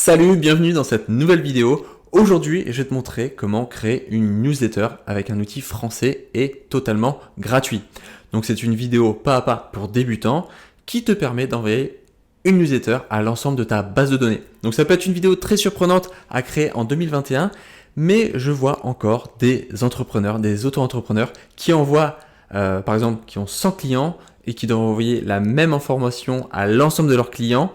Salut, bienvenue dans cette nouvelle vidéo. Aujourd'hui, je vais te montrer comment créer une newsletter avec un outil français et totalement gratuit. Donc c'est une vidéo pas à pas pour débutants qui te permet d'envoyer une newsletter à l'ensemble de ta base de données. Donc ça peut être une vidéo très surprenante à créer en 2021, mais je vois encore des entrepreneurs, des auto-entrepreneurs qui envoient, par exemple, qui ont 100 clients et qui doivent envoyer la même information à l'ensemble de leurs clients.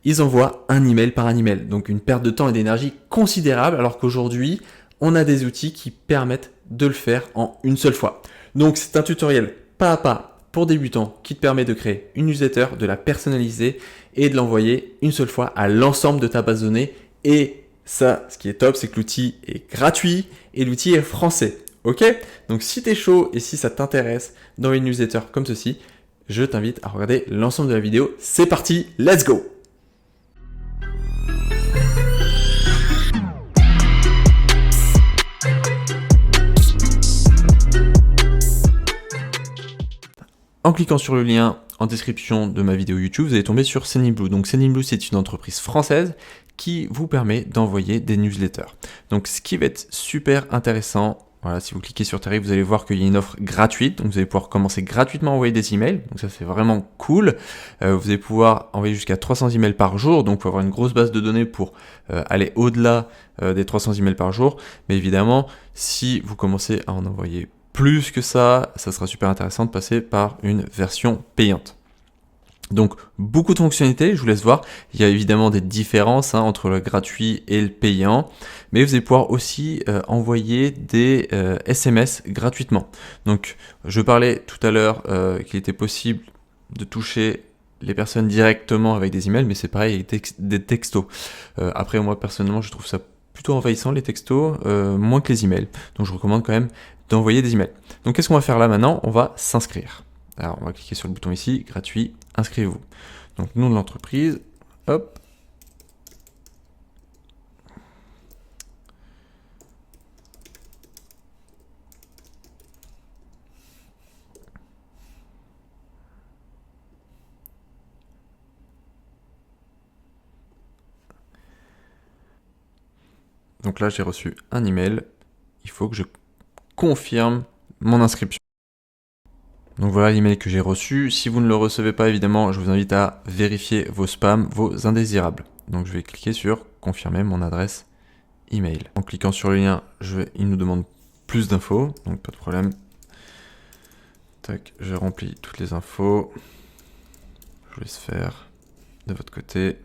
Ils envoient un email par un email. Donc une perte de temps et d'énergie considérable, alors qu'aujourd'hui, on a des outils qui permettent de le faire en une seule fois. Donc c'est un tutoriel pas à pas pour débutants qui te permet de créer une newsletter, de la personnaliser et de l'envoyer une seule fois à l'ensemble de ta base de données. Et ça, ce qui est top, c'est que l'outil est gratuit et l'outil est français. Ok? Donc si tu es chaud et si ça t'intéresse dans une newsletter comme ceci, je t'invite à regarder l'ensemble de la vidéo. C'est parti, let's go! En cliquant sur le lien en description de ma vidéo YouTube, vous allez tomber sur Sendinblue. Donc Sendinblue, c'est une entreprise française qui vous permet d'envoyer des newsletters. Donc ce qui va être super intéressant, voilà, si vous cliquez sur tarif, vous allez voir qu'il y a une offre gratuite. Donc vous allez pouvoir commencer gratuitement à envoyer des emails. Donc ça, c'est vraiment cool. Vous allez pouvoir envoyer jusqu'à 300 emails par jour. Donc il faut avoir une grosse base de données pour aller au-delà des 300 emails par jour. Mais évidemment, si vous commencez à en envoyer plus que ça sera super intéressant de passer par une version payante. Donc beaucoup de fonctionnalités, je vous laisse voir. Il y a évidemment des différences entre le gratuit et le payant, mais vous allez pouvoir aussi envoyer des SMS gratuitement. Donc je parlais tout à l'heure qu'il était possible de toucher les personnes directement avec des emails, mais c'est pareil avec des textos. Après moi personnellement je trouve ça plutôt envahissant les textos, moins que les emails. Donc je recommande quand même d'envoyer des emails. Donc qu'est-ce qu'on va faire là maintenant? On va s'inscrire. Alors on va cliquer sur le bouton ici, gratuit, inscrivez-vous. Donc nom de l'entreprise, hop. Donc là j'ai reçu un email, il faut que je confirme mon inscription. Donc voilà l'email que j'ai reçu. Si vous ne le recevez pas, évidemment, je vous invite à vérifier vos spams, vos indésirables. Donc je vais cliquer sur confirmer mon adresse email. En cliquant sur le lien, il nous demande plus d'infos, donc pas de problème. Tac, je remplis toutes les infos. Je vous laisse faire de votre côté.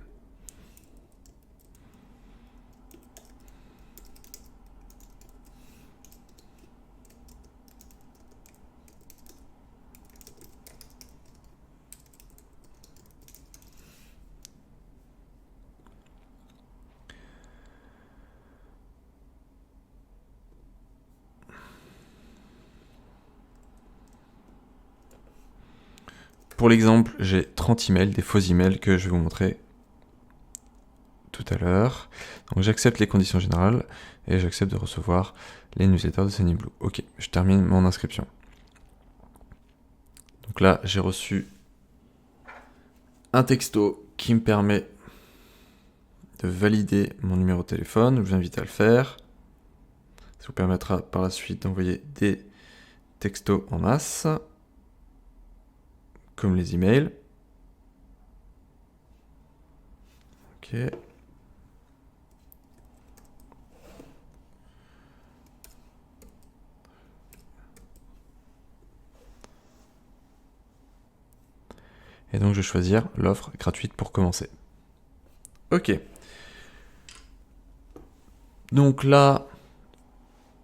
Pour l'exemple, j'ai 30 emails, des faux emails que je vais vous montrer tout à l'heure. Donc j'accepte les conditions générales et j'accepte de recevoir les newsletters de Sendinblue. Ok, je termine mon inscription. Donc là, j'ai reçu un texto qui me permet de valider mon numéro de téléphone. Je vous invite à le faire. Ça vous permettra par la suite d'envoyer des textos en masse, comme les emails. Ok. Et donc je vais choisir l'offre gratuite pour commencer. Ok. Donc là,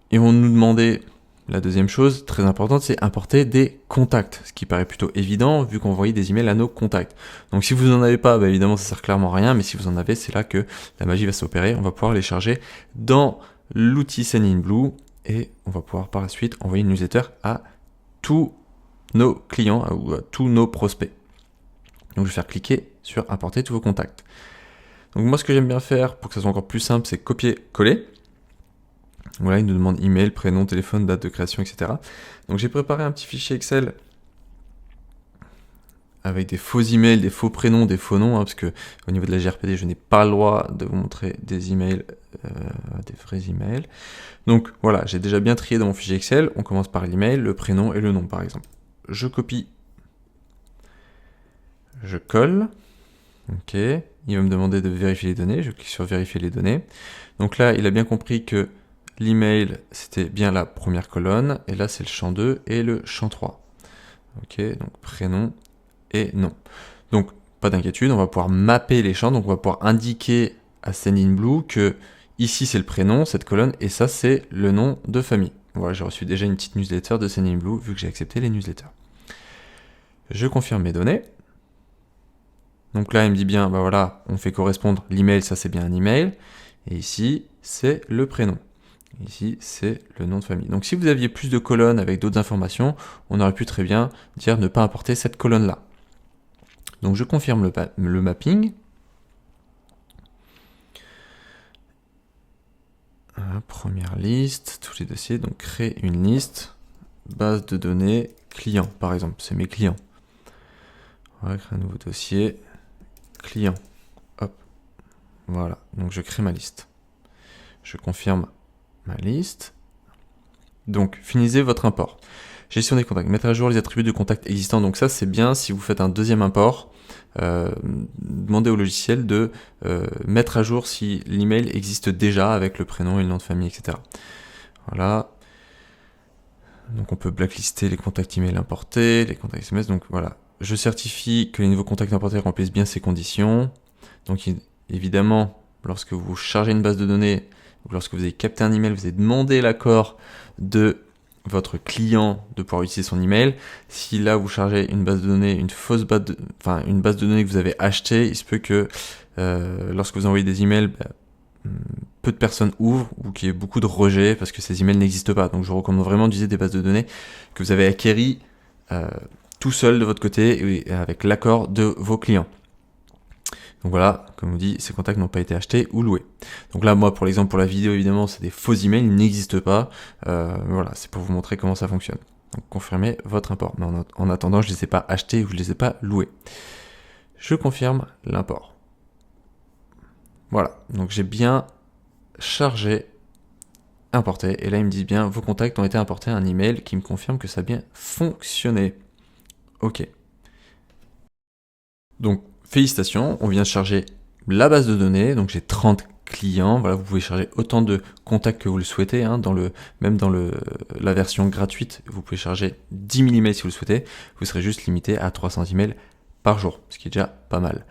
ils vont nous demander, la deuxième chose très importante, c'est importer des contacts, ce qui paraît plutôt évident vu qu'on envoie des emails à nos contacts. Donc si vous n'en avez pas, bah évidemment ça sert clairement à rien, mais si vous en avez, c'est là que la magie va s'opérer. On va pouvoir les charger dans l'outil Sendinblue et on va pouvoir par la suite envoyer une newsletter à tous nos clients ou à tous nos prospects. Donc je vais faire cliquer sur importer tous vos contacts. Donc moi ce que j'aime bien faire pour que ça soit encore plus simple, c'est copier-coller. Voilà, il nous demande email, prénom, téléphone, date de création, etc. Donc j'ai préparé un petit fichier Excel avec des faux emails, des faux prénoms, des faux noms, hein, parce que au niveau de la GRPD, je n'ai pas le droit de vous montrer des emails, des vrais emails. Donc voilà, j'ai déjà bien trié dans mon fichier Excel. On commence par l'email, le prénom et le nom, par exemple. Je copie, je colle. Ok, il va me demander de vérifier les données. Je clique sur vérifier les données. Donc là, il a bien compris que l'email, c'était bien la première colonne. Et là, c'est le champ 2 et le champ 3. Ok, donc prénom et nom. Donc, pas d'inquiétude, on va pouvoir mapper les champs. Donc, on va pouvoir indiquer à Sendinblue que ici, c'est le prénom, cette colonne, et ça, c'est le nom de famille. Voilà, j'ai reçu déjà une petite newsletter de Sendinblue vu que j'ai accepté les newsletters. Je confirme mes données. Donc là, il me dit bien, bah voilà, on fait correspondre l'email, ça c'est bien un email. Et ici, c'est le prénom. Ici, c'est le nom de famille. Donc si vous aviez plus de colonnes avec d'autres informations, on aurait pu très bien dire ne pas importer cette colonne-là. Donc je confirme le mapping. Première liste, tous les dossiers. Donc créer une liste, base de données, clients par exemple, c'est mes clients. On va créer un nouveau dossier, client. Hop, voilà. Donc je crée ma liste. Je confirme ma liste. Donc finissez votre import. Gestion des contacts, mettre à jour les attributs de contacts existants. Donc ça c'est bien si vous faites un deuxième import. Demandez au logiciel de mettre à jour si l'email existe déjà avec le prénom et le nom de famille, etc. Voilà. Donc on peut blacklister les contacts email importés, les contacts SMS. Donc voilà. Je certifie que les nouveaux contacts importés remplissent bien ces conditions. Donc évidemment, lorsque vous chargez une base de données, ou lorsque vous avez capté un email, vous avez demandé l'accord de votre client de pouvoir utiliser son email. Si là vous chargez une base de données, une base de données que vous avez achetée, il se peut que lorsque vous envoyez des emails, peu de personnes ouvrent ou qu'il y ait beaucoup de rejets parce que ces emails n'existent pas. Donc je vous recommande vraiment d'utiliser des bases de données que vous avez acquéries tout seul de votre côté et avec l'accord de vos clients. Donc voilà, comme on dit, ces contacts n'ont pas été achetés ou loués. Donc là, moi, pour l'exemple, pour la vidéo, évidemment, c'est des faux emails, ils n'existent pas. Voilà, c'est pour vous montrer comment ça fonctionne. Donc confirmez votre import. Mais en attendant, je ne les ai pas achetés ou je ne les ai pas loués. Je confirme l'import. Voilà, donc j'ai bien chargé, importé. Et là, ils me disent bien, vos contacts ont été importés à un email qui me confirme que ça a bien fonctionné. Ok. Donc, félicitations, on vient de charger la base de données, donc j'ai 30 clients, voilà, vous pouvez charger autant de contacts que vous le souhaitez, hein, même dans la version gratuite, vous pouvez charger 10 000 emails si vous le souhaitez, vous serez juste limité à 300 emails par jour, ce qui est déjà pas mal.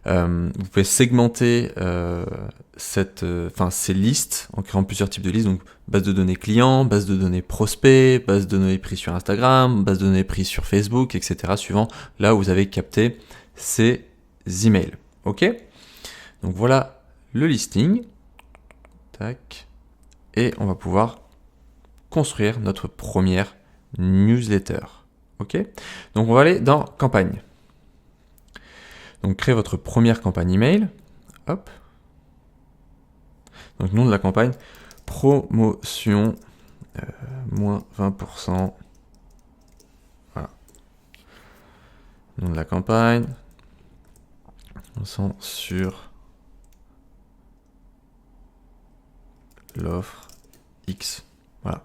Vous pouvez segmenter ces listes en créant plusieurs types de listes, donc base de données clients, base de données prospects, base de données prises sur Instagram, base de données prises sur Facebook, etc. suivant là où vous avez capté ces emails. Ok? Donc voilà le listing. Tac. Et on va pouvoir construire notre première newsletter. Ok? Donc on va aller dans campagne. Donc créez votre première campagne email. Hop. Donc nom de la campagne, promotion moins 20%. Voilà. Nom de la campagne. On sent sur l'offre X. Voilà.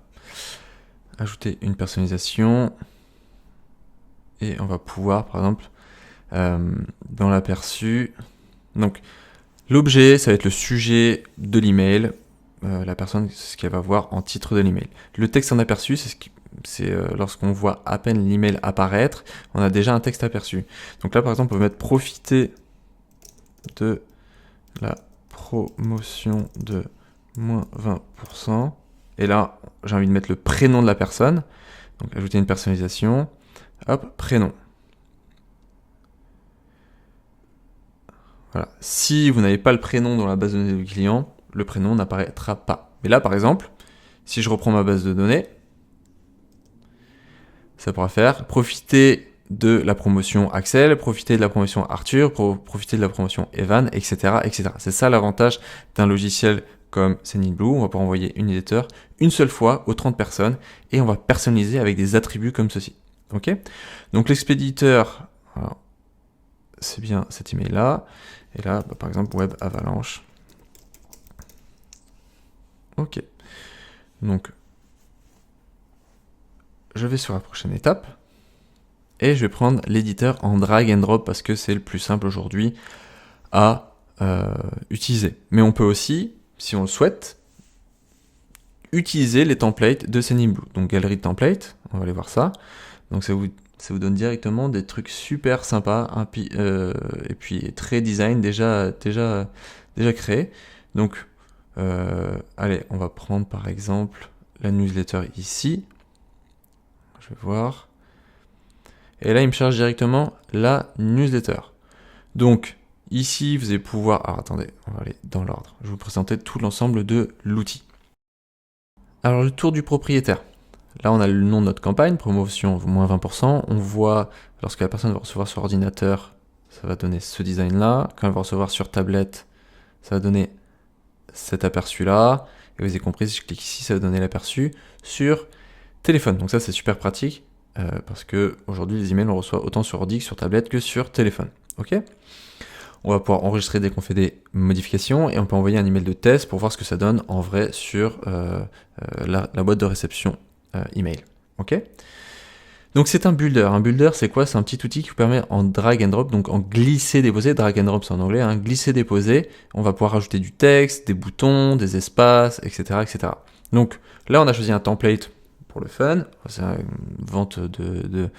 Ajouter une personnalisation. Et on va pouvoir, par exemple, dans l'aperçu, donc l'objet, ça va être le sujet de l'email, la personne, c'est ce qu'elle va voir en titre de l'email. Le texte en aperçu, c'est lorsqu'on voit à peine l'email apparaître, on a déjà un texte aperçu. Donc là, par exemple, on peut mettre profiter de la promotion de moins 20%. Et là, j'ai envie de mettre le prénom de la personne. Donc ajouter une personnalisation. Hop, prénom. Voilà. Si vous n'avez pas le prénom dans la base de données du client, le prénom n'apparaîtra pas. Mais là, par exemple, si je reprends ma base de données, ça pourra faire profiter de la promotion Axel, profiter de la promotion Arthur, profiter de la promotion Evan, etc., etc. C'est ça l'avantage d'un logiciel comme Sendinblue. On va pouvoir envoyer une newsletter une seule fois aux 30 personnes et on va personnaliser avec des attributs comme ceci. Ok ? Donc l'expéditeur, Alors, c'est bien cet email là. Et là, par exemple, Web Avalanche. Ok. Donc, je vais sur la prochaine étape. Et je vais prendre l'éditeur en drag and drop parce que c'est le plus simple aujourd'hui à utiliser. Mais on peut aussi, si on le souhaite, utiliser les templates de Sendinblue. Donc galerie de templates, on va aller voir ça. Donc ça vous donne directement des trucs super sympas et puis très design déjà créé. Donc allez, on va prendre par exemple la newsletter ici. Je vais voir. Et là, il me charge directement la newsletter. Donc ici, vous allez pouvoir... Alors attendez, on va aller dans l'ordre. Je vais vous présenter tout l'ensemble de l'outil. Alors le tour du propriétaire. Là, on a le nom de notre campagne, promotion moins 20%. On voit, lorsque la personne va recevoir sur ordinateur, ça va donner ce design-là. Quand elle va recevoir sur tablette, ça va donner cet aperçu-là. Et vous avez compris, si je clique ici, ça va donner l'aperçu sur téléphone. Donc ça, c'est super pratique, parce que aujourd'hui, les emails, on reçoit autant sur ordi que sur tablette que sur téléphone. Ok ? On va pouvoir enregistrer dès qu'on fait des modifications et on peut envoyer un email de test pour voir ce que ça donne en vrai sur la boîte de réception email. Ok ? Donc c'est un builder. Un builder, c'est quoi ? C'est un petit outil qui vous permet en drag and drop, donc en glisser-déposer. Drag and drop, c'est en anglais, hein, glisser-déposer. On va pouvoir rajouter du texte, des boutons, des espaces, etc., etc. Donc là, on a choisi un template pour le fun. C'est une vente de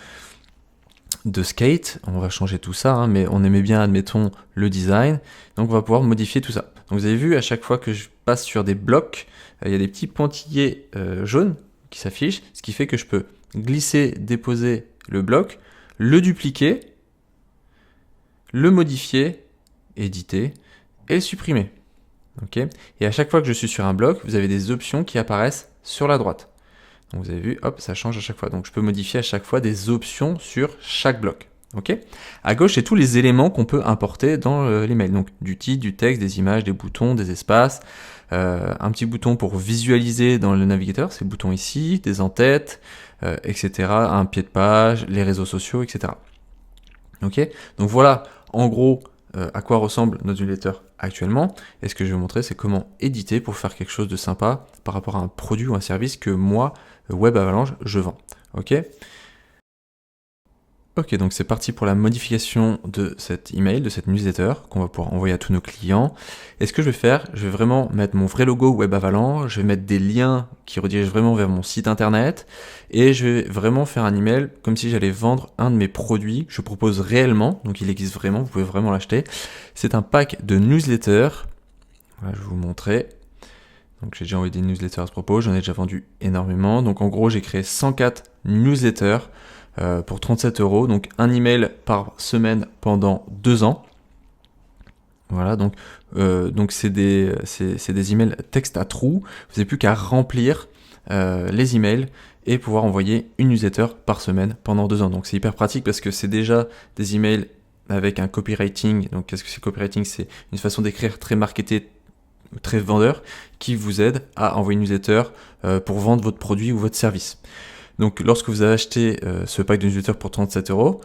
skate, on va changer tout ça, hein, mais on aimait bien, admettons, le design, donc on va pouvoir modifier tout ça. Donc vous avez vu, à chaque fois que je passe sur des blocs, il y a des petits pointillés jaunes qui s'affichent, ce qui fait que je peux glisser, déposer le bloc, le dupliquer, le modifier, éditer, et le supprimer. Okay ? Et à chaque fois que je suis sur un bloc, vous avez des options qui apparaissent sur la droite. Donc vous avez vu, hop, ça change à chaque fois. Donc je peux modifier à chaque fois des options sur chaque bloc. Ok ? À gauche, c'est tous les éléments qu'on peut importer dans l'email. Donc du titre, du texte, des images, des boutons, des espaces. Un petit bouton pour visualiser dans le navigateur, c'est le bouton ici, des en-têtes, etc. Un pied de page, les réseaux sociaux, etc. Ok ? Donc voilà, en gros, à quoi ressemble notre newsletter actuellement. Et ce que je vais vous montrer, c'est comment éditer pour faire quelque chose de sympa par rapport à un produit ou un service que moi, Web Avalanche, je vends. Ok ? Ok, donc c'est parti pour la modification de cet email, de cette newsletter qu'on va pouvoir envoyer à tous nos clients. Et ce que je vais faire, je vais vraiment mettre mon vrai logo Web Avalanche, je vais mettre des liens qui redirigent vraiment vers mon site internet, et je vais vraiment faire un email comme si j'allais vendre un de mes produits que je propose réellement, donc il existe vraiment, vous pouvez vraiment l'acheter. C'est un pack de newsletters, voilà, je vais vous montrer. Donc j'ai déjà envoyé des newsletters à ce propos, j'en ai déjà vendu énormément. Donc en gros, j'ai créé 104 newsletters pour 37 €, donc un email par semaine pendant 2 ans. Voilà, donc c'est des emails texte à trous. Vous n'avez plus qu'à remplir les emails et pouvoir envoyer une newsletter par semaine pendant 2 ans. Donc c'est hyper pratique parce que c'est déjà des emails avec un copywriting. Donc qu'est-ce que c'est copywriting ? C'est une façon d'écrire très marketée, très vendeur, qui vous aide à envoyer une newsletter pour vendre votre produit ou votre service. Donc lorsque vous avez acheté ce pack de newsletter pour 37 €,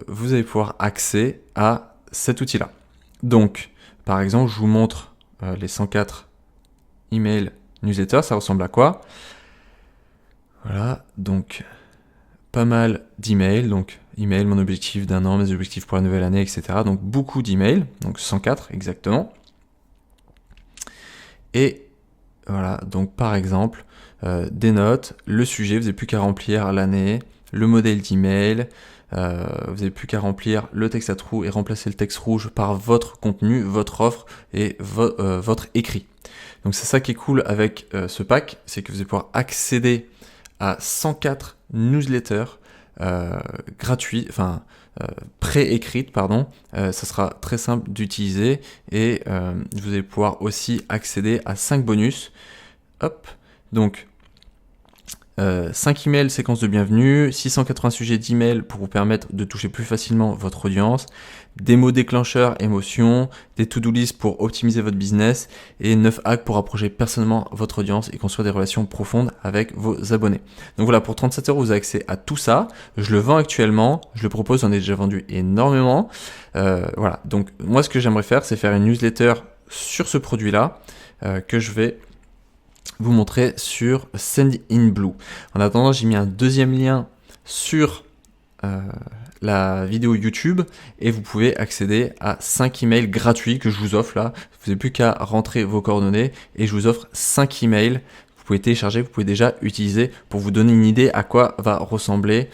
vous allez pouvoir accéder à cet outil-là. Donc, par exemple, je vous montre les 104 emails newsletters, ça ressemble à quoi ? Voilà, donc pas mal d'emails, donc email, mon objectif d'un an, mes objectifs pour la nouvelle année, etc. Donc beaucoup d'emails, donc 104 exactement. Et voilà, donc par exemple, des notes, le sujet, vous n'avez plus qu'à remplir l'année, le modèle d'email, vous n'avez plus qu'à remplir le texte à trous et remplacer le texte rouge par votre contenu, votre offre et votre écrit. Donc c'est ça qui est cool avec ce pack, c'est que vous allez pouvoir accéder à 104 newsletters gratuits, enfin préécrites, pardon. Ça sera très simple d'utiliser et vous allez pouvoir aussi accéder à 5 bonus. Hop, donc 5 emails séquence de bienvenue, 680 sujets d'emails pour vous permettre de toucher plus facilement votre audience, des mots déclencheurs, émotions, des to-do list pour optimiser votre business et 9 hacks pour approcher personnellement votre audience et construire des relations profondes avec vos abonnés. Donc voilà, pour 37 €, vous avez accès à tout ça. Je le vends actuellement, je le propose, j'en ai déjà vendu énormément. Voilà, donc moi ce que j'aimerais faire, c'est faire une newsletter sur ce produit-là que je vais vous montrer sur Sendinblue. En attendant, j'ai mis un deuxième lien sur la vidéo YouTube et vous pouvez accéder à 5 emails gratuits que je vous offre là. Vous n'avez plus qu'à rentrer vos coordonnées et je vous offre 5 emails. Vous pouvez télécharger, vous pouvez déjà utiliser pour vous donner une idée à quoi va ressembler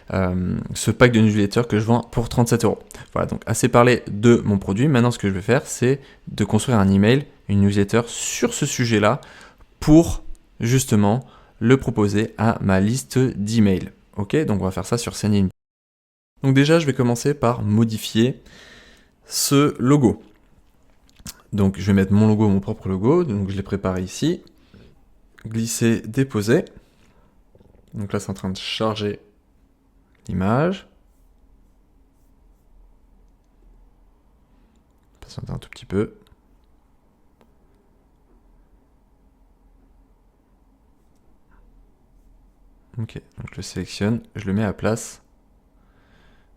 ce pack de newsletter que je vends pour 37 €. Voilà, donc assez parlé de mon produit. Maintenant, ce que je vais faire, c'est de construire un email, une newsletter sur ce sujet-là pour justement le proposer à ma liste d'emails. Ok, donc on va faire ça sur Sendinblue. Donc déjà, je vais commencer par modifier ce logo. Donc je vais mettre mon logo, mon propre logo. Donc je l'ai préparé ici. Glisser, déposer. Donc là, c'est en train de charger l'image. Patienter un tout petit peu. Ok, donc je le sélectionne, je le mets à la place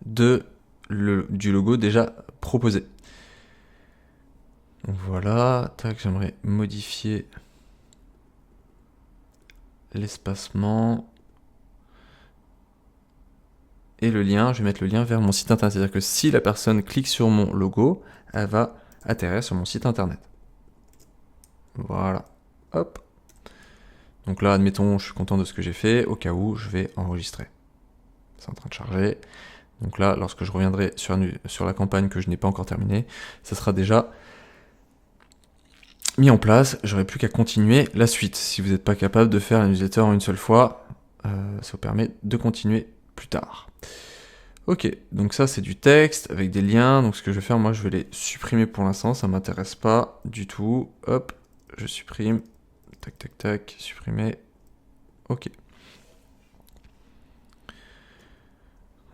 du logo déjà proposé. Donc voilà, tac, j'aimerais modifier l'espacement et le lien. Je vais mettre le lien vers mon site internet, c'est-à-dire que si la personne clique sur mon logo, elle va atterrir sur mon site internet. Voilà, hop. Donc là, admettons, je suis content de ce que j'ai fait. Au cas où, je vais enregistrer. C'est en train de charger. Donc là, lorsque je reviendrai sur la campagne que je n'ai pas encore terminée, ça sera déjà mis en place. J'aurai plus qu'à continuer la suite. Si vous n'êtes pas capable de faire la newsletter en une seule fois, ça vous permet de continuer plus tard. Ok, donc ça c'est du texte avec des liens. Donc ce que je vais faire, moi je vais les supprimer pour l'instant. Ça m'intéresse pas du tout. Hop, je supprime. Tac, tac, tac, supprimer. Ok.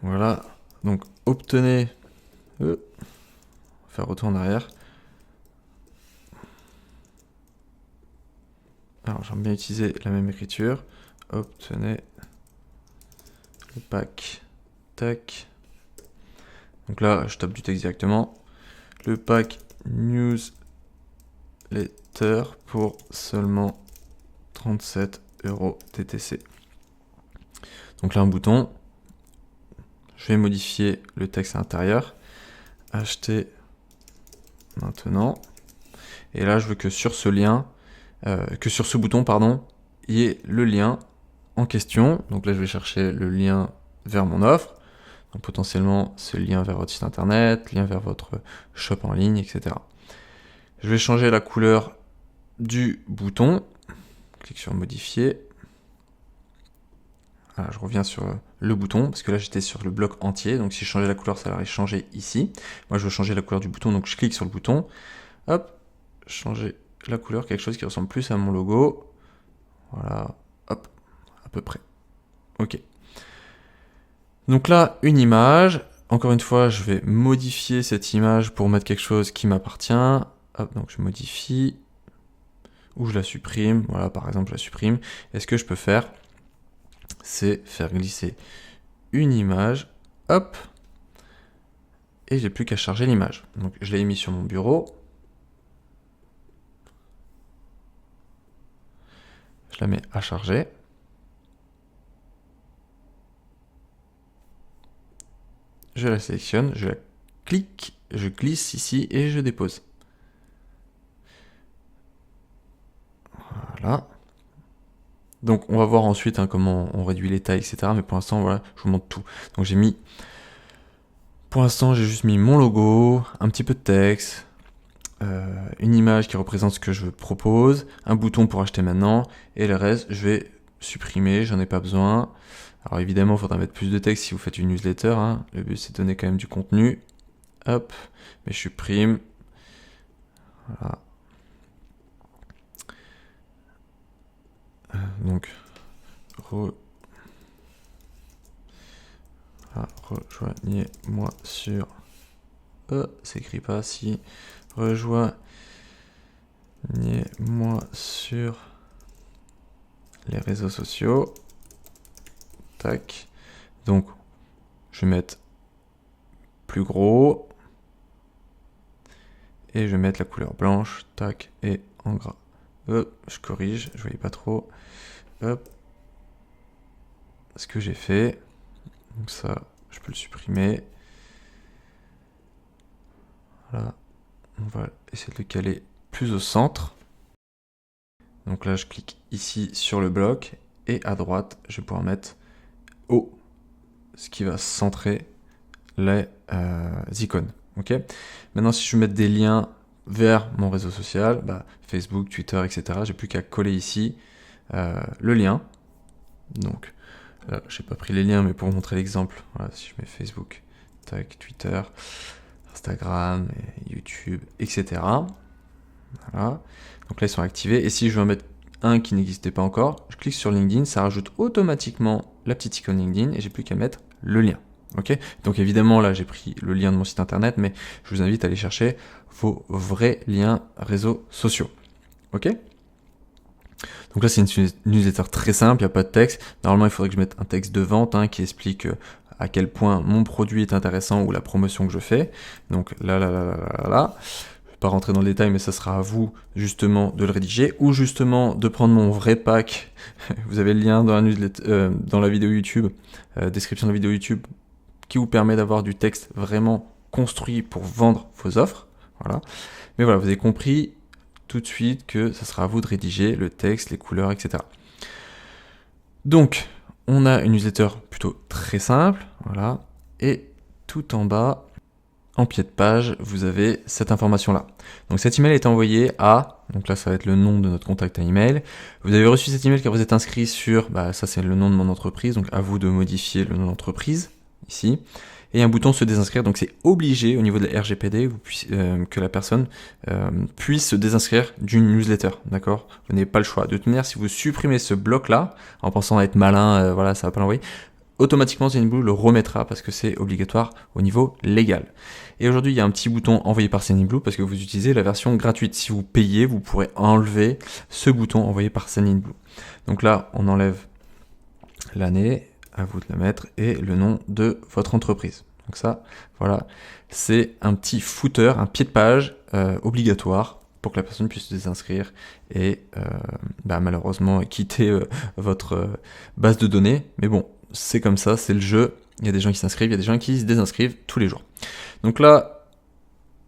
Voilà. Donc, obtenez. Faire retour en arrière. Alors, j'aime bien utiliser la même écriture. Obtenez le pack. Tac. Donc là, je tape du texte directement. Le pack newsletter pour seulement 37 € TTC. Donc là, un bouton. Je vais modifier le texte à l'intérieur. Acheter maintenant. Et là, je veux que sur ce lien, sur ce bouton, pardon, il y ait le lien en question. Donc là, je vais chercher le lien vers mon offre. Donc potentiellement, c'est le lien vers votre site internet, lien vers votre shop en ligne, etc. Je vais changer la couleur du bouton. Clique sur modifier. Voilà, je reviens sur le bouton, parce que là j'étais sur le bloc entier, donc si je changeais la couleur, ça aurait changé ici. Moi je veux changer la couleur du bouton, donc je clique sur le bouton. Hop, changer la couleur, quelque chose qui ressemble plus à mon logo. Voilà, hop, à peu près. Ok. Donc là, une image. Encore une fois, je vais modifier cette image pour mettre quelque chose qui m'appartient. Hop, donc je modifie. Ou je la supprime. Voilà, par exemple, je la supprime. Et ce que je peux faire, c'est faire glisser une image. Hop. Et j'ai plus qu'à charger l'image. Donc je l'ai mis sur mon bureau. Je la mets à charger. Je la sélectionne, je la clique, je glisse ici et je dépose. Voilà. Donc on va voir ensuite comment on réduit les tailles, etc. Mais pour l'instant, voilà, je vous montre tout. Donc j'ai mis... Pour l'instant, j'ai juste mis mon logo, un petit peu de texte, une image qui représente ce que je propose, un bouton pour acheter maintenant, et le reste, je vais supprimer, j'en ai pas besoin. Alors évidemment, il faudra mettre plus de texte si vous faites une newsletter, hein. Le but, c'est de donner quand même du contenu. Hop, mais je supprime. Voilà. Donc, rejoignez-moi sur... s'écrit pas si... Rejoignez-moi sur les réseaux sociaux. Tac. Donc, je vais mettre plus gros. Et je vais mettre la couleur blanche. Tac. Et en gras. Je corrige. Je voyais pas trop. Hop. Ce que j'ai fait. Donc ça, je peux le supprimer. Voilà. On va essayer de le caler plus au centre. Donc là, je clique ici sur le bloc. Et à droite, je vais pouvoir mettre O. Ce qui va centrer les icônes. Ok. Maintenant, si je veux mettre des liens vers mon réseau social, Facebook, Twitter, etc., j'ai plus qu'à coller ici le lien. Donc là, j'ai pas pris les liens, mais pour vous montrer l'exemple, voilà, si je mets Facebook, tac, Twitter, Instagram, YouTube, etc. Voilà. Donc là, ils sont activés. Et si je veux en mettre un qui n'existait pas encore, je clique sur LinkedIn, ça rajoute automatiquement la petite icône LinkedIn et j'ai plus qu'à mettre le lien. Ok. Donc évidemment, là, j'ai pris le lien de mon site internet, mais je vous invite à aller chercher vos vrais liens réseaux sociaux. Ok. Donc là, c'est une newsletter très simple, il n'y a pas de texte. Normalement, il faudrait que je mette un texte de vente qui explique à quel point mon produit est intéressant ou la promotion que je fais. Donc là. Je ne vais pas rentrer dans le détail, mais ça sera à vous justement de le rédiger ou justement de prendre mon vrai pack. Vous avez le lien dans la newsletter, dans la vidéo YouTube, description de la vidéo YouTube, qui vous permet d'avoir du texte vraiment construit pour vendre vos offres. Voilà. Mais voilà, vous avez compris tout de suite que ça sera à vous de rédiger le texte, les couleurs, etc. Donc, on a une newsletter plutôt très simple, voilà, et tout en bas, en pied de page, vous avez cette information-là. Donc cet email est envoyé à, donc là ça va être le nom de notre contact à email. Vous avez reçu cet email car vous êtes inscrit sur, ça c'est le nom de mon entreprise, donc à vous de modifier le nom d'entreprise, ici. Et un bouton se désinscrire, donc c'est obligé au niveau de la RGPD que la personne puisse se désinscrire d'une newsletter, d'accord? Vous n'avez pas le choix. De toute manière, si vous supprimez ce bloc-là, en pensant être malin, voilà, ça va pas l'envoyer, automatiquement Sendinblue le remettra parce que c'est obligatoire au niveau légal. Et aujourd'hui, il y a un petit bouton envoyé par Sendinblue parce que vous utilisez la version gratuite. Si vous payez, vous pourrez enlever ce bouton envoyé par Sendinblue. Donc là, on enlève l'année, à vous de la mettre, et le nom de votre entreprise. Donc ça, voilà, c'est un petit footer, un pied de page obligatoire pour que la personne puisse se désinscrire et malheureusement quitter votre base de données. Mais bon, c'est comme ça, c'est le jeu. Il y a des gens qui s'inscrivent, il y a des gens qui se désinscrivent tous les jours. Donc là,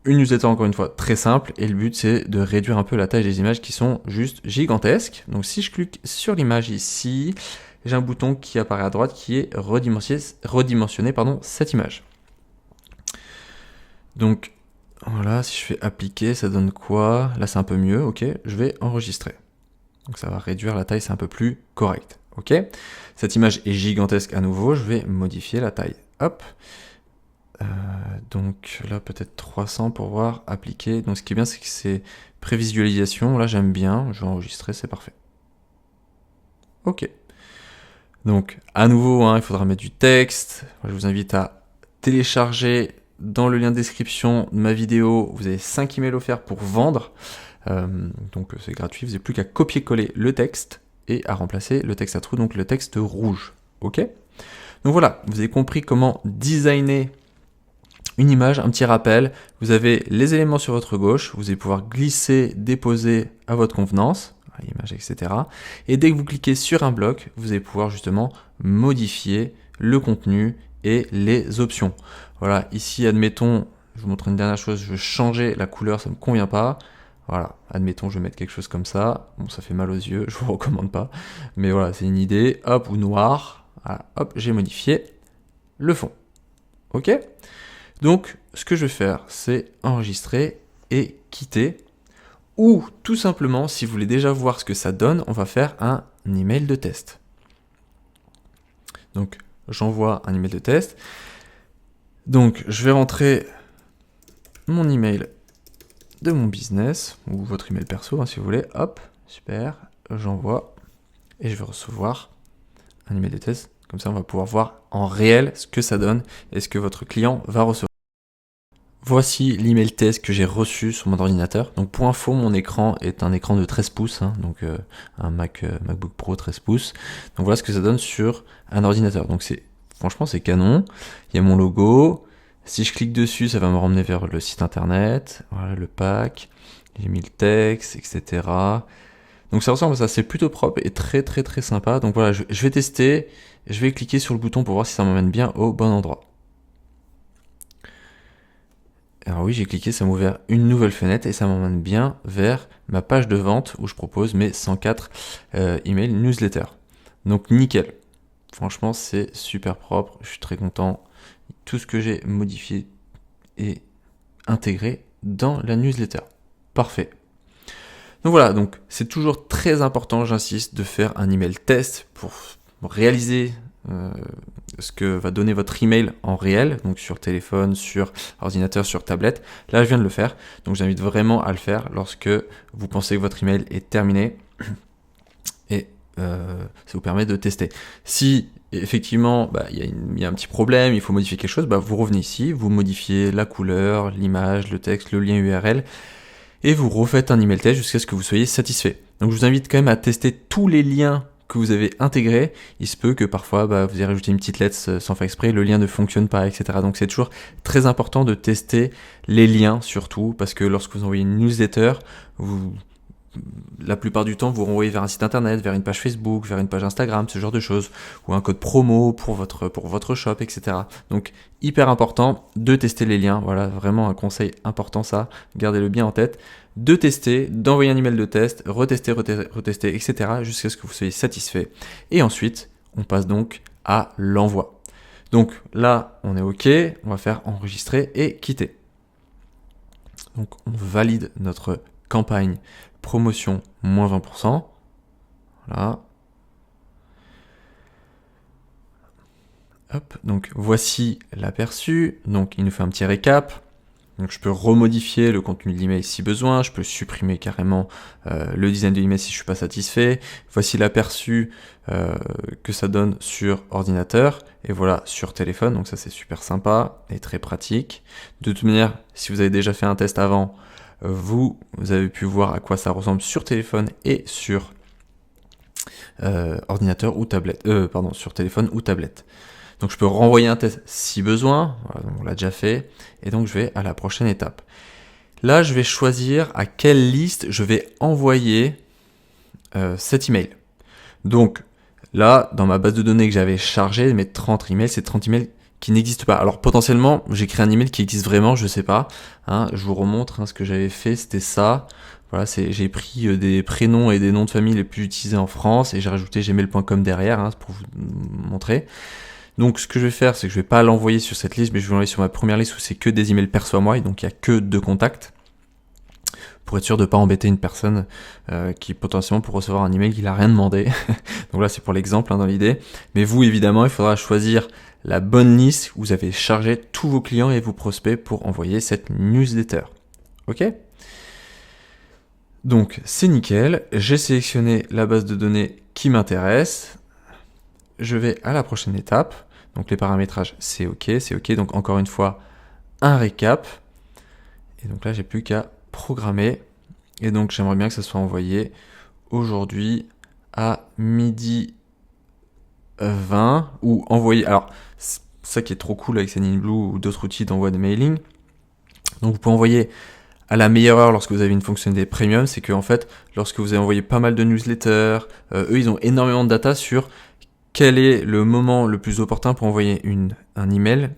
une newsletter encore une fois très simple et le but c'est de réduire un peu la taille des images qui sont juste gigantesques. Donc si je clique sur l'image ici, j'ai un bouton qui apparaît à droite qui est redimensionner cette image. Donc voilà, si je fais appliquer, ça donne quoi? Là c'est un peu mieux, ok, je vais enregistrer. Donc ça va réduire la taille, c'est un peu plus correct, ok. Cette image est gigantesque à nouveau, je vais modifier la taille, hop. Donc là peut-être 300 pour voir appliquer. Donc ce qui est bien c'est que c'est prévisualisation, là j'aime bien, je vais enregistrer, c'est parfait. Ok. Donc à nouveau, il faudra mettre du texte. Je vous invite à télécharger dans le lien de description de ma vidéo. Vous avez 5 emails offerts pour vendre. Donc c'est gratuit, vous n'avez plus qu'à copier-coller le texte et à remplacer le texte à trous, donc le texte rouge. Ok. Donc voilà, vous avez compris comment designer une image, un petit rappel. Vous avez les éléments sur votre gauche, vous allez pouvoir glisser, déposer à votre convenance, image, etc. Et dès que vous cliquez sur un bloc, vous allez pouvoir justement modifier le contenu et les options. Voilà, ici, admettons, je vous montre une dernière chose, je veux changer la couleur, ça ne me convient pas. Voilà, admettons, je vais mettre quelque chose comme ça. Bon, ça fait mal aux yeux, je vous recommande pas. Mais voilà, c'est une idée. Hop, ou noir. Voilà, hop, j'ai modifié le fond. Ok ? Donc, ce que je vais faire, c'est enregistrer et quitter. Ou tout simplement, si vous voulez déjà voir ce que ça donne, on va faire un email de test. Donc, j'envoie un email de test. Donc, je vais rentrer mon email de mon business, ou votre email perso, si vous voulez. Hop, super, j'envoie. Et je vais recevoir un email de test. Comme ça, on va pouvoir voir en réel ce que ça donne et ce que votre client va recevoir. Voici l'email test que j'ai reçu sur mon ordinateur. Donc pour info, mon écran est un écran de 13 pouces, donc un MacBook Pro 13 pouces. Donc voilà ce que ça donne sur un ordinateur. Donc franchement c'est canon. Il y a mon logo. Si je clique dessus, ça va me ramener vers le site internet. Voilà le pack, j'ai mis le texte, etc. Donc ça ressemble à ça, c'est plutôt propre et très très très sympa. Donc voilà, je vais tester. Je vais cliquer sur le bouton pour voir si ça m'emmène bien au bon endroit. Alors oui, j'ai cliqué, ça m'a ouvert une nouvelle fenêtre et ça m'emmène bien vers ma page de vente où je propose mes 104 emails newsletter. Donc nickel. Franchement, c'est super propre. Je suis très content. Tout ce que j'ai modifié est intégré dans la newsletter. Parfait. Donc voilà, donc c'est toujours très important, j'insiste, de faire un email test pour réaliser ce que va donner votre email en réel, donc sur téléphone, sur ordinateur, sur tablette. Là, je viens de le faire, donc j'invite vraiment à le faire lorsque vous pensez que votre email est terminé et ça vous permet de tester. Si effectivement il y a un petit problème, il faut modifier quelque chose, vous revenez ici, vous modifiez la couleur, l'image, le texte, le lien URL et vous refaites un email test jusqu'à ce que vous soyez satisfait. Donc je vous invite quand même à tester tous les liens que vous avez intégrés. Il se peut que parfois vous ayez rajouté une petite lettre sans faire exprès, le lien ne fonctionne pas, etc. Donc c'est toujours très important de tester les liens surtout, parce que lorsque vous envoyez une newsletter, la plupart du temps vous renvoyez vers un site internet, vers une page Facebook, vers une page Instagram, ce genre de choses, ou un code promo pour votre shop, etc. Donc hyper important de tester les liens. Voilà, vraiment un conseil important ça, gardez-le bien en tête. De tester, d'envoyer un email de test, retester, etc. jusqu'à ce que vous soyez satisfait. Et ensuite, on passe donc à l'envoi. Donc là, on est OK, on va faire enregistrer et quitter. Donc on valide notre campagne promotion moins 20%. Voilà. Hop, donc voici l'aperçu. Donc il nous fait un petit récap. Donc je peux remodifier le contenu de l'email si besoin, je peux supprimer carrément le design de l'email si je suis pas satisfait. Voici l'aperçu que ça donne sur ordinateur et voilà sur téléphone, donc ça c'est super sympa et très pratique. De toute manière, si vous avez déjà fait un test avant, vous avez pu voir à quoi ça ressemble sur téléphone et sur ordinateur ou tablette, sur téléphone ou tablette. Donc je peux renvoyer un test si besoin, voilà, donc on l'a déjà fait, et donc je vais à la prochaine étape. Là, je vais choisir à quelle liste je vais envoyer cet email. Donc là, dans ma base de données que j'avais chargée, mes 30 emails, c'est 30 emails qui n'existent pas. Alors potentiellement, j'ai créé un email qui existe vraiment, je sais pas. Je vous remontre ce que j'avais fait, c'était ça. Voilà, j'ai pris des prénoms et des noms de famille les plus utilisés en France et j'ai rajouté gmail.com derrière pour vous montrer. Donc ce que je vais faire, c'est que je vais pas l'envoyer sur cette liste, mais je vais l'envoyer sur ma première liste où c'est que des emails perso à moi, et donc il y a que 2 contacts, pour être sûr de pas embêter une personne qui potentiellement pour recevoir un email qu'il a rien demandé. Donc là c'est pour l'exemple dans l'idée. Mais vous évidemment, il faudra choisir la bonne liste où vous avez chargé tous vos clients et vos prospects pour envoyer cette newsletter. Ok ? Donc c'est nickel, j'ai sélectionné la base de données qui m'intéresse. Je vais à la prochaine étape. Donc les paramétrages, c'est OK. Donc encore une fois, un récap. Et donc là, j'ai plus qu'à programmer. Et donc j'aimerais bien que ça soit envoyé aujourd'hui à midi 20 ou envoyé. Alors, c'est ça qui est trop cool avec Sendinblue ou d'autres outils d'envoi de mailing. Donc vous pouvez envoyer à la meilleure heure lorsque vous avez une fonctionnalité premium. C'est que en fait, lorsque vous avez envoyé pas mal de newsletters, eux, ils ont énormément de data sur quel est le moment le plus opportun pour envoyer un email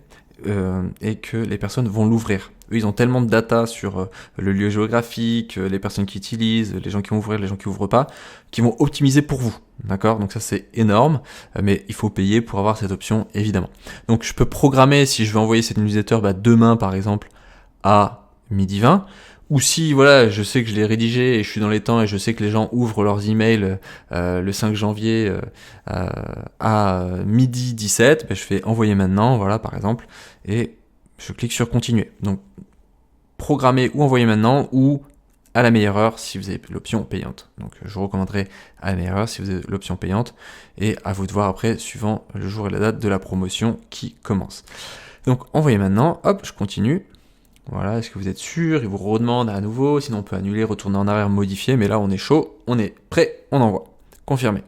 et que les personnes vont l'ouvrir. Eux, ils ont tellement de data sur le lieu géographique, les personnes qui utilisent, les gens qui vont ouvrir, les gens qui ouvrent pas, qui vont optimiser pour vous. D'accord ? Donc ça, c'est énorme, mais il faut payer pour avoir cette option, évidemment. Donc je peux programmer, si je veux envoyer cette newsletter demain, par exemple, à midi 20, ou si voilà, je sais que je l'ai rédigé et je suis dans les temps et je sais que les gens ouvrent leurs emails le 5 janvier à midi 17, je fais envoyer maintenant, voilà par exemple, et je clique sur continuer. Donc programmer ou envoyer maintenant ou à la meilleure heure si vous avez l'option payante. Donc je vous recommanderais à la meilleure heure si vous avez l'option payante, et à vous de voir après suivant le jour et la date de la promotion qui commence. Donc envoyez maintenant, hop, je continue. Voilà, est-ce que vous êtes sûr? Il vous redemande à nouveau, sinon on peut annuler, retourner en arrière, modifier, mais là on est chaud, on est prêt, on envoie. Confirmé.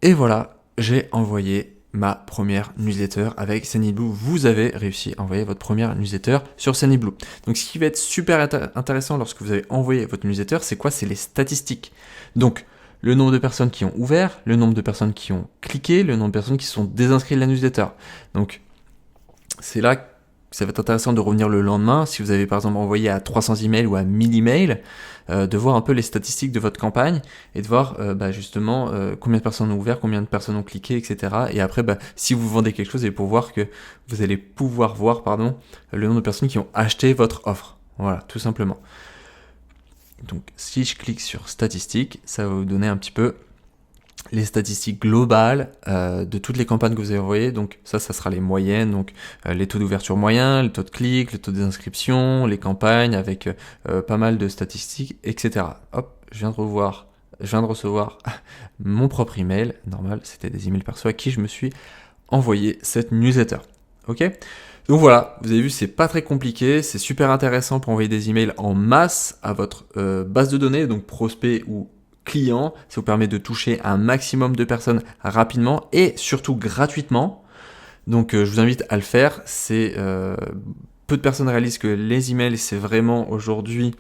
Et voilà, j'ai envoyé ma première newsletter avec Sendinblue. Vous avez réussi à envoyer votre première newsletter sur Sendinblue. Donc ce qui va être super intéressant lorsque vous avez envoyé votre newsletter, c'est quoi? C'est les statistiques. Donc le nombre de personnes qui ont ouvert, le nombre de personnes qui ont cliqué, le nombre de personnes qui sont désinscrites de la newsletter. Donc c'est là que ça va être intéressant de revenir le lendemain, si vous avez par exemple envoyé à 300 emails ou à 1000 emails, de voir un peu les statistiques de votre campagne et de voir justement combien de personnes ont ouvert, combien de personnes ont cliqué, etc. Et après, si vous vendez quelque chose, c'est pour voir que vous allez pouvoir voir le nombre de personnes qui ont acheté votre offre. Voilà, tout simplement. Donc si je clique sur statistiques, ça va vous donner un petit peu les statistiques globales de toutes les campagnes que vous avez envoyées. Donc ça sera les moyennes, donc les taux d'ouverture moyens, le taux de clic, le taux des inscriptions, les campagnes avec pas mal de statistiques, etc. Hop, je viens de recevoir mon propre email. Normal, c'était des emails perso à qui je me suis envoyé cette newsletter. Ok ? Donc voilà, vous avez vu, c'est pas très compliqué, c'est super intéressant pour envoyer des emails en masse à votre base de données, donc prospects ou clients. Ça vous permet de toucher un maximum de personnes rapidement et surtout gratuitement. Donc je vous invite à le faire. C'est peu de personnes réalisent que les emails, c'est vraiment aujourd'hui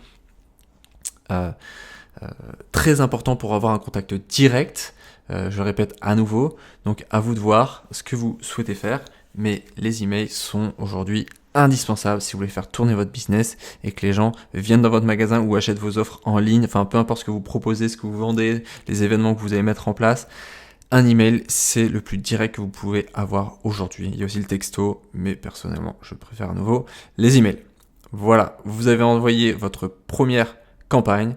très important pour avoir un contact direct. Je le répète à nouveau. Donc à vous de voir ce que vous souhaitez faire. Mais les emails sont aujourd'hui indispensables si vous voulez faire tourner votre business et que les gens viennent dans votre magasin ou achètent vos offres en ligne, enfin peu importe ce que vous proposez, ce que vous vendez, les événements que vous allez mettre en place. Un email, c'est le plus direct que vous pouvez avoir aujourd'hui. Il y a aussi le texto, mais personnellement, je préfère à nouveau les emails. Voilà, vous avez envoyé votre première campagne.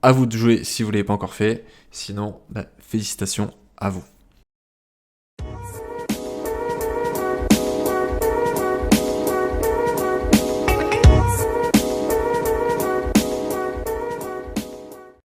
À vous de jouer si vous ne l'avez pas encore fait. Sinon, félicitations à vous.